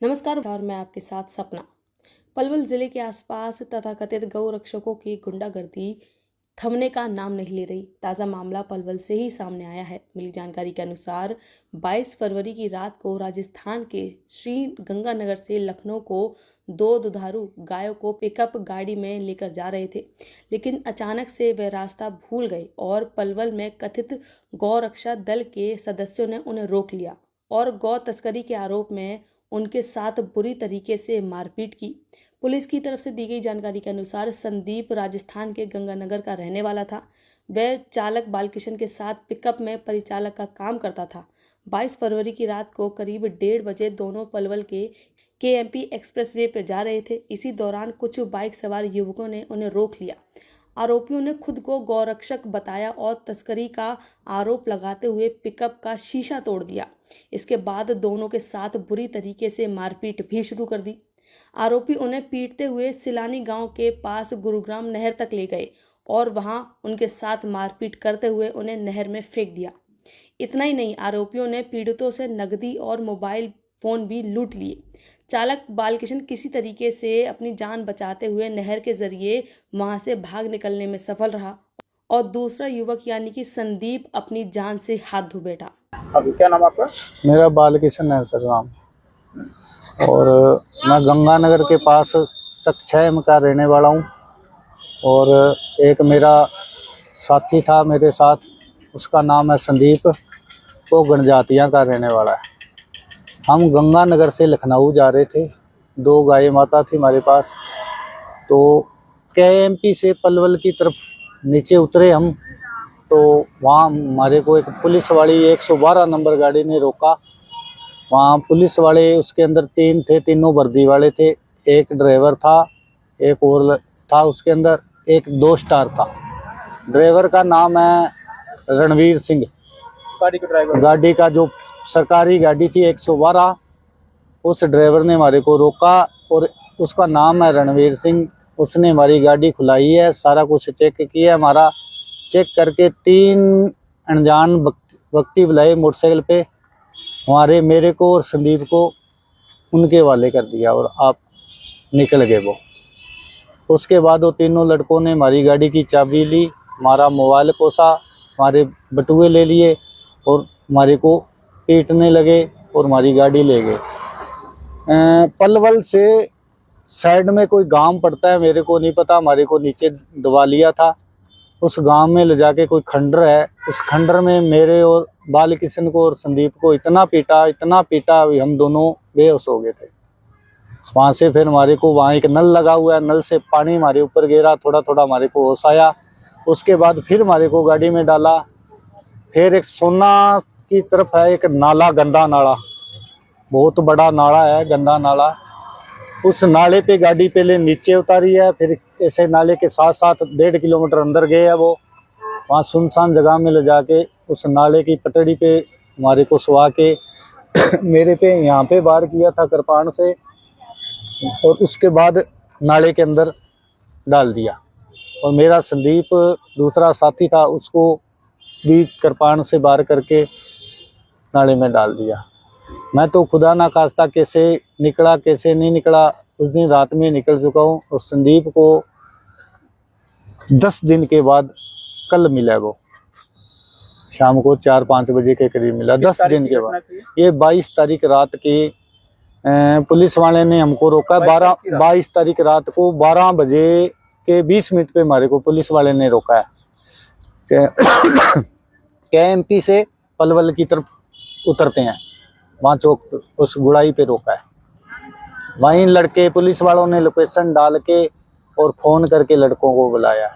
नमस्कार और मैं आपके साथ सपना। पलवल जिले के आसपास तथाकथित गौ रक्षकों की गुंडागर्दी थमने का नाम नहीं ले रही। ताज़ा मामला पलवल से ही सामने आया है। मिली जानकारी के अनुसार 22 फरवरी की रात को राजस्थान के श्री गंगानगर से लखनऊ को दो दुधारू गायों को पिकअप गाड़ी में लेकर जा रहे थे, लेकिन अचानक से वे रास्ता भूल गए और पलवल में कथित गौ रक्षा दल के सदस्यों ने उन्हें रोक लिया और गौ तस्करी के आरोप में उनके साथ बुरी तरीके से मारपीट की। पुलिस की तरफ से दी गई जानकारी के अनुसार संदीप राजस्थान के गंगानगर का रहने वाला था। वह चालक बालकिशन के साथ पिकअप में परिचालक का काम करता था। 22 फरवरी की रात को करीब 1:30 बजे दोनों पलवल के केएमपी एक्सप्रेसवे पर जा रहे थे। इसी दौरान कुछ बाइक सवार युवकों ने उन्हें रोक लिया। आरोपियों ने खुद को गौरक्षक बताया और तस्करी का आरोप लगाते हुए पिकअप का शीशा तोड़ दिया। इसके बाद दोनों के साथ बुरी तरीके से मारपीट भी शुरू कर दी। आरोपी उन्हें पीटते हुए सिलानी गांव के पास गुरुग्राम नहर तक ले गए और वहां उनके साथ मारपीट करते हुए उन्हें नहर में फेंक दिया। इतना ही नहीं, आरोपियों ने पीड़ितों से नकदी और मोबाइल फोन भी लूट लिए। चालक बालकिशन किसी तरीके से अपनी जान बचाते हुए नहर के जरिए वहां से भाग निकलने में सफल रहा और दूसरा युवक यानी कि संदीप अपनी जान से हाथ धो बैठा। अभी क्या नाम आपका? मेरा बालकिशन है सर नाम, और मैं गंगानगर के पास सक्षम का रहने वाला हूँ। और एक मेरा साथी था मेरे साथ, उसका नाम है संदीप, वो गणजातिया का रहने वाला है। हम गंगानगर से लखनऊ जा रहे थे, 2 गाय माता थी हमारे पास। तो केएमपी से पलवल की तरफ नीचे उतरे हम, तो वहाँ हमारे को एक पुलिस वाली 112 नंबर गाड़ी ने रोका। वहाँ पुलिस वाले, उसके अंदर 3 थे, तीनों वर्दी वाले थे। एक ड्राइवर था, एक और था उसके अंदर, एक 2 स्टार था। ड्राइवर का नाम है रणवीर सिंह। गाड़ी का जो सरकारी गाड़ी थी 112, उस ड्राइवर ने हमारे को रोका और उसका नाम है रणवीर सिंह। उसने हमारी गाड़ी खुलाई है, सारा कुछ चेक किया हमारा। चेक करके 3 अनजान व्यक्ति बुलाए मोटरसाइकिल पे, हमारे मेरे को और संदीप को उनके वाले कर दिया और आप निकल गए वो। उसके बाद वो तीनों लड़कों ने हमारी गाड़ी की चाबी ली, हमारा मोबाइल पोसा, हमारे बटुए ले लिए और हमारे को पीटने लगे और हमारी गाड़ी ले गए। पलवल से साइड में कोई गांव पड़ता है, मेरे को नहीं पता, हमारे को नीचे दबा लिया था। उस गांव में ले जाके कोई खंडर है, उस खंडर में मेरे और बालकिशन को और संदीप को इतना पीटा हम दोनों बेहोश हो गए थे। वहाँ से फिर हमारे को, वहाँ एक नल लगा हुआ है, नल से पानी हमारे ऊपर गिरा, थोड़ा थोड़ा हमारे को होश आया। उसके बाद फिर हमारे को गाड़ी में डाला। फिर एक सोना की तरफ है एक नाला, गंदा नाला, बहुत बड़ा नाला है, गंदा नाला। उस नाले पे गाड़ी पहले नीचे उतारी है, फिर ऐसे नाले के साथ साथ 1.5 किलोमीटर अंदर गए है वो। वहाँ सुनसान जगह में ले जाके उस नाले की पटड़ी पे हमारे को सुहा के मेरे पे यहाँ पे वार किया था कृपाण से, और उसके बाद नाले के अंदर डाल दिया। और मेरा संदीप दूसरा साथी था, उसको भी कृपाण से वार करके नाले में डाल दिया। मैं तो खुदा ना खास्ता कैसे निकला कैसे नहीं निकला, उस दिन रात में निकल चुका हूँ। और संदीप को 10 दिन के बाद कल मिला, वो शाम को 4-5 बजे के करीब मिला। 10 दिन के बाद, ये 22 तारीख रात की पुलिस वाले ने हमको रोका। 22 तारीख रात को 12 बजे के 20 मिनट पे हमारे को पुलिस वाले ने रोका है। केएमपी से पलवल की तरफ उतरते हैं, वहाँ चौक उस गुड़ाई पे रोका है। वहीं लड़के पुलिस वालों ने लोकेशन डाल के और फोन करके लड़कों को बुलाया।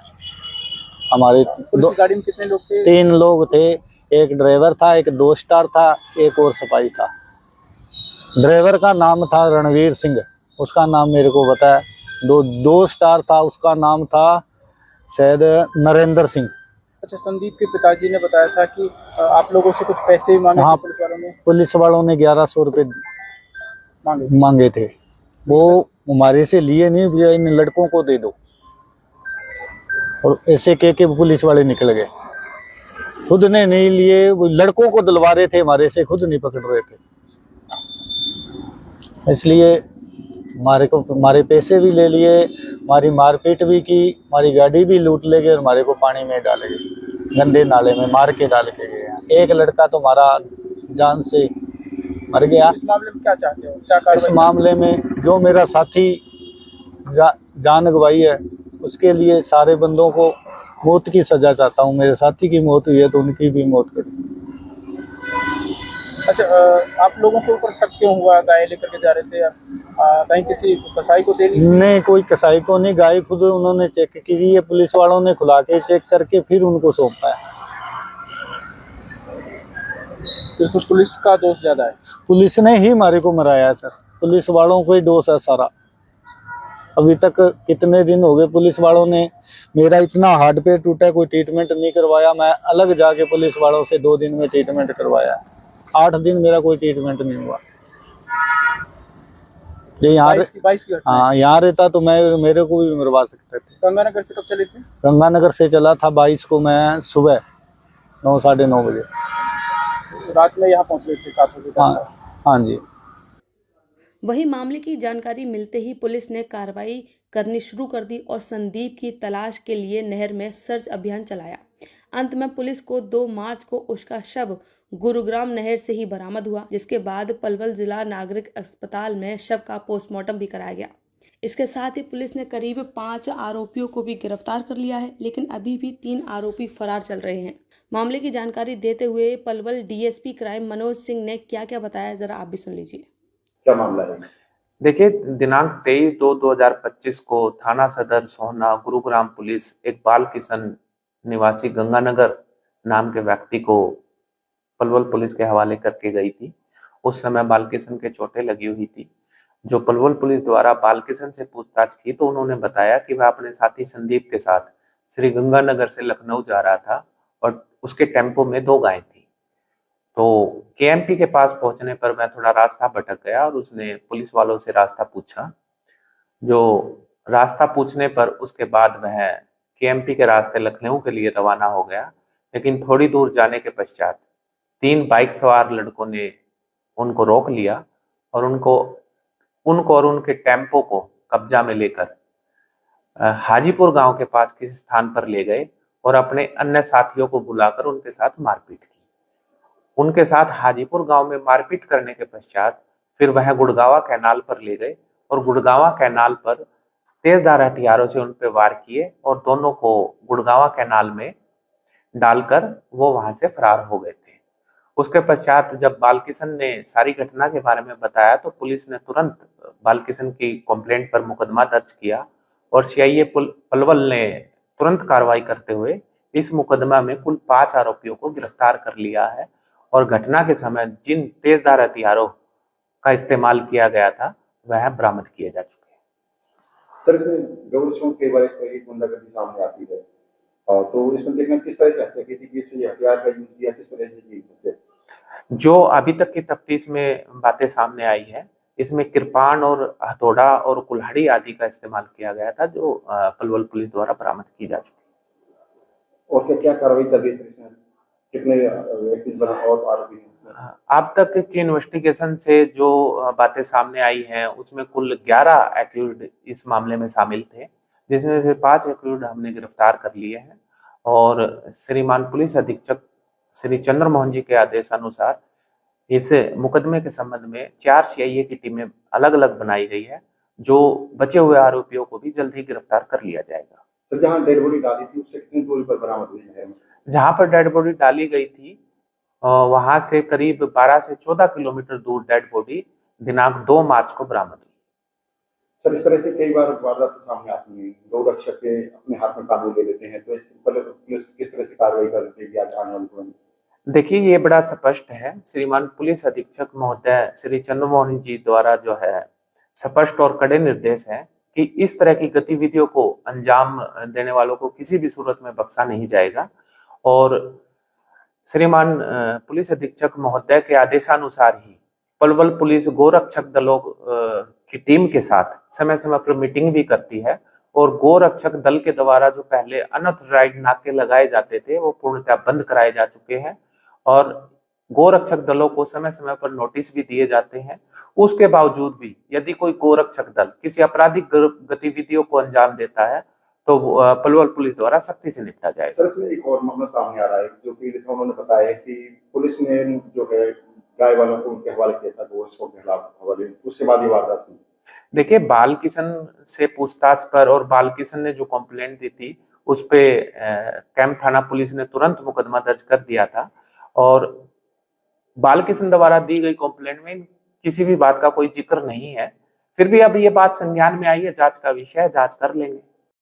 हमारे गाड़ी में कितने लोग थे? 3 लोग थे, एक ड्राइवर था, एक 2 स्टार था, एक और सिपाही था। ड्राइवर का नाम था रणवीर सिंह, उसका नाम मेरे को पता है। 2 स्टार था, उसका नाम था शायद नरेंद्र सिंह। अच्छा, संदीप के पिताजी ने बताया था कि आप लोगों से कुछ पैसे भी मांगे थे पुलिस वालों ने? पुलिस वालों ने 1100 रुपये मांगे थे। वो हमारे से लिए नहीं, भैया इन लड़कों को दे दो, और ऐसे कह के पुलिस वाले निकल गए। खुद ने नहीं लिए, वो लड़कों को दिलवा रहे थे हमारे से, खुद नहीं पकड़ रहे थे। इसलिए हमारे पैसे भी ले लिए, हमारी मारपीट भी की, हमारी गाड़ी भी लूट ले गए और हमारे को पानी में डाल गए, गंदे नाले में मार के डाल के गए। एक लड़का तो हमारा जान से मर गया। इस मामले में क्या चाहते हो, क्या इस कार्रवाई? मामले में जो मेरा साथी जान गवाई है उसके लिए सारे बंदों को मौत की सजा चाहता हूँ। मेरे साथी की मौत हुई है तो उनकी भी मौत करूँ। अच्छा, आप लोगों के ऊपर शक क्यों हुआ? गाय लेकर के जा रहे थे, कहीं किसी कसाई को दे दी? नहीं, कोई कसाई को नहीं, गाय खुद उन्होंने चेक की है, पुलिस वालों ने खुला के चेक करके फिर उनको सौंपा है। तो इसमें पुलिस का दोष ज्यादा है? पुलिस ने ही हमारे को मराया है सर, पुलिस वालों को ही दोष है सारा। अभी तक कितने दिन हो गए पुलिस वालों ने, मेरा इतना हार्ट पे टूटा, कोई ट्रीटमेंट नहीं करवाया। मैं अलग जाके पुलिस वालों से 2 दिन में ट्रीटमेंट करवाया, 8 दिन मेरा कोई ट्रीटमेंट नहीं हुआ। ये यहाँ 22 की घटना है। हाँ, यहाँ रहता तो मेरे को भी मरवा सकते थे। गंगानगर से कब चले थे? गंगानगर से चला था 22 को, मैं सुबह 9 साढ़े 9 बजे। रात में यहाँ पहुँच गए थे 7 बजे? हाँ, हाँ जी। वहीं मामले की जानकारी मिलते ही पुलिस ने कार्रवाई करनी शुरू कर दी और संदीप की तलाश के लिए नहर में सर्च अभियान चलाया। अंत में पुलिस को 2 मार्च को उसका शव गुरुग्राम नहर से ही बरामद हुआ, जिसके बाद पलवल जिला नागरिक अस्पताल में शव का पोस्टमार्टम भी कराया गया। इसके साथ ही पुलिस ने करीब 5 आरोपियों को भी गिरफ्तार कर लिया है, लेकिन अभी भी 3 आरोपी फरार चल रहे हैं। मामले की जानकारी देते हुए पलवल डीएसपी क्राइम मनोज सिंह ने क्या क्या बताया, जरा आप भी सुन लीजिए। क्या मामला है? देखिए, दिनांक 23/2/2025 को थाना सदर सोहना गुरुग्राम पुलिस एक बाल किशन निवासी गंगानगर नाम के व्यक्ति को पलवल पुलिस के हवाले करके गई थी। उस समय बाल किशन के चोटें लगी हुई थी। जो पलवल पुलिस द्वारा बाल किशन से पूछताछ की तो उन्होंने बताया कि वह अपने साथी संदीप के साथ श्री गंगानगर से लखनऊ जा रहा था और उसके टेम्पो में 2 गायें थी। तो केएमपी के पास पहुंचने पर मैं थोड़ा रास्ता भटक गया और उसने पुलिस वालों से रास्ता पूछा। जो रास्ता पूछने पर उसके बाद वह केएमपी के रास्ते लखनऊ के लिए रवाना हो गया, लेकिन थोड़ी दूर जाने के पश्चात 3 बाइक सवार लड़कों ने उनको रोक लिया और उनको और उनके टेम्पो को कब्जा में लेकर हाजीपुर गांव के पास किसी स्थान पर ले गए और अपने अन्य साथियों को बुलाकर उनके साथ मारपीट की। उनके साथ हाजीपुर गांव में मारपीट करने के पश्चात फिर वह गुड़गावा कैनाल पर ले गए और गुड़गावा कैनाल पर तेजधार हथियारों से उन पर वार किए और दोनों को गुड़गावा कैनाल में डालकर वो वहां से फरार हो गए थे। उसके पश्चात जब बालकिशन ने सारी घटना के बारे में बताया तो पुलिस ने तुरंत बालकिशन की कंप्लेंट पर मुकदमा दर्ज किया और सीआईए पलवल ने तुरंत कार्रवाई करते हुए इस मुकदमा में कुल 5 आरोपियों को गिरफ्तार कर लिया है और घटना के समय जिन तेजधार हथियारों का इस्तेमाल किया गया था वह बरामद किए जा चुके हैं। सर, इसमें गौरक्षकों के बारे में गुंडागर्दी सामने आती है, तो इसमें देखना किस तरह से हत्या की थी, किस हथियार का यूज किया, किस तरह से की हत्या? जो अभी तक की तफ्तीश में बातें सामने आई है, इसमें किरपान और हथौड़ा और कुल्हाड़ी आदि का इस्तेमाल किया गया था, जो पलवल पुलिस द्वारा बरामद की जा चुकी है। और क्या क्या कार्रवाई कर रही है इसमें? कितने व्यक्ति बना और आरोपी हैं? अब तक की इन्वेस्टिगेशन से जो बातें सामने आई हैं उसमें कुल 11 एक्यूज्ड इस मामले में शामिल थे, जिसमें से 5 एक्यूज्ड हमने गिरफ्तार कर लिए हैं और श्रीमान पुलिस अधीक्षक श्री चंद्रमोहन जी के आदेशानुसार इस मुकदमे के संबंध में 4 सीआईए की टीमें अलग अलग बनाई गई है। जो बचे हुए आरोपियों को भी जल्द ही गिरफ्तार कर लिया जाएगा। तो जहाँ डेड बॉडी डाली थी उससे कितनी दूरी पर बरामद हुई है? जहां पर डेड बॉडी डाली गई थी वहां से करीब 12 से 14 किलोमीटर दूर डेड बॉडी दिनांक 2 मार्च को बरामद हुई। सर, इस तरह से कई बार वारदातें सामने आती हैं, गौरक्षक के अपने हाथ में काबू ले लेते हैं, तो इस पर पुलिस किस तरह से कार्रवाई कर रही है आने वाले समय में? देखिए, ये बड़ा स्पष्ट है। श्रीमान पुलिस अधीक्षक महोदय श्री चंद्रमोहन जी द्वारा जो है स्पष्ट और कड़े निर्देश है कि इस तरह की गतिविधियों को अंजाम देने वालों को किसी भी सूरत में बख्शा नहीं जाएगा और श्रीमान पुलिस अधीक्षक महोदय के आदेशानुसार ही पलवल पुलिस गोरक्षक दलों की टीम के साथ समय समय पर मीटिंग भी करती है और गोरक्षक दल के द्वारा जो पहले अनऑथराइज्ड नाके लगाए जाते थे वो पूर्णतः बंद कराए जा चुके हैं और गोरक्षक दलों को समय समय पर नोटिस भी दिए जाते हैं उसके बावजूद भी यदि कोई गोरक्षक दल किसी आपराधिक गतिविधियों को अंजाम देता है तो पलवल पुलिस द्वारा सख्ती से निपटा जाएगा। सर, इसमें एक और मामला सामने आ रहा है जो कि उन्होंने बताया कि पुलिस ने जो है गाय वालों को उनके हवाले किया था, गोरक्षकों के खिलाफ हवाले, उसके बाद ये वारदात हुई। देखिए, बाल किशन से पूछताछ पर और बाल किशन ने जो कंप्लेंट दी थी उस पे कैंप थाना पुलिस ने तुरंत मुकदमा दर्ज कर दिया था और बाल किशन द्वारा दी गई कंप्लेंट में किसी भी बात का कोई जिक्र नहीं है। फिर भी अब ये बात संज्ञान में आई है, जांच का विषय है, जांच कर लेंगे।